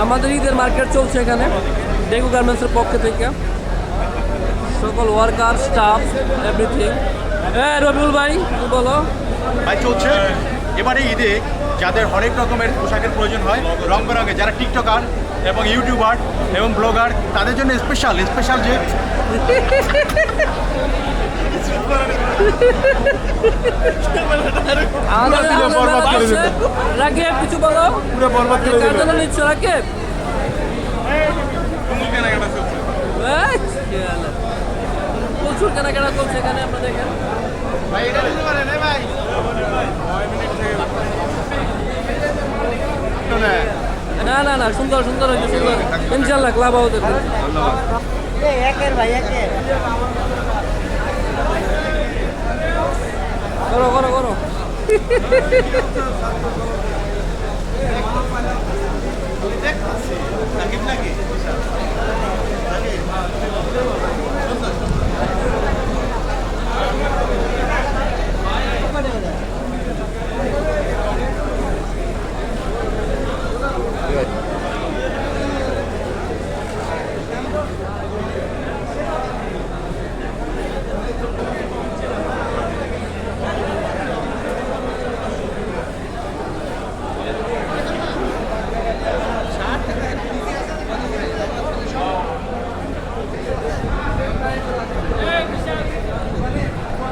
আমাদের ঈদের মার্কেট চলছে এখানে ডেকো গার্মেন্টসের পক্ষ থেকে, সকল ওয়ার্কার স্টাফ এভরিথিং। হ্যাঁ রবিউল ভাই কি বলো? ভাই চলছে এবারে ঈদে যাদের হরেক রকমের পোশাকের প্রয়োজন হয় রং বেরঙে, যারা টিকটকার এবং ইউটিউবার এবং ব্লগার, তাদের জন্য স্পেশাল যে রাকিব কিছু বলো, কার জন্য নিচ্ছ রাকিব? প্রচুর কেনাকাটা চলছে এখানে, আমরা দেখেন না না না সুন্দর সুন্দর হয়েছে, সুন্দর ইনশাল্লাহ ক্লাব হাউসের করো করো করো।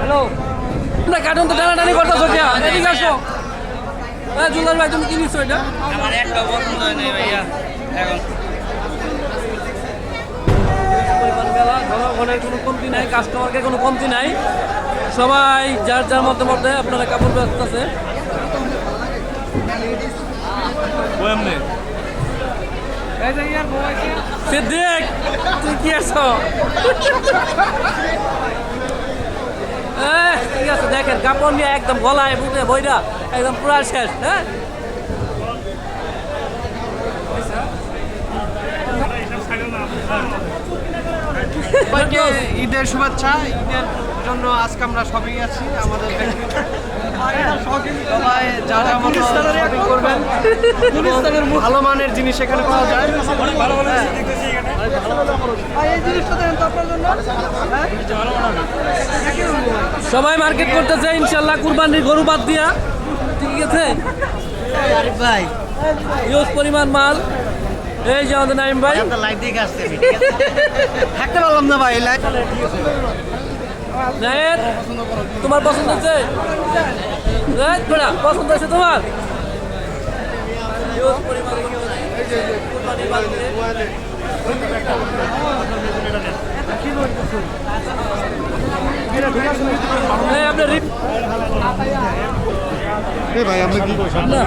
হ্যালো, না কার্টুন তো টানাটানি করতেছো কে? এদিকে আসো। হ্যাঁ জুলার ভাই তুমি কি নিচ্ছ এটা? আমার একটা পছন্দ হয় নাই ভাইয়া এখন। জনগণের কোনো কমতি নাই, কাস্টমারকে কোনো কমতি নাই, সবাই যার যার মধ্যে মধ্যে আপনারা কাপড় ব্যস্ত আছে। সিদ্দিক তুই কি আছো? ঠিক আছে দেখেন কাপড় নিয়ে একদম গলায় বুঝে বইটা একদম পুরা শেষ। হ্যাঁ ঈদের শুভেচ্ছা। ঈদের জন্য আজকে আমরা শপিং আছি আমাদের সবাই যারা মতো শপিং করবেন, ভালো মানের জিনিস এখানে পাওয়া যায়। সবাই মার্কেট করতেছে ইনশাল্লাহ কুরবানির গরু বাদ দিয়া, ঠিক আছে ভাই ইউজ পরিমাণ মাল। এই যে আমাদের নাইম ভাই লাইট দেখে আসছে, থাকতে পারলাম না ভাই, লাইট জাহেদ তোমার পছন্দ হচ্ছে? জাহেদ বেড়া পছন্দ হচ্ছে তোমার? হিউজ পরিমাণ কুরবানির মাল দিয়ে। এই আপনার ভাই আপনি কি না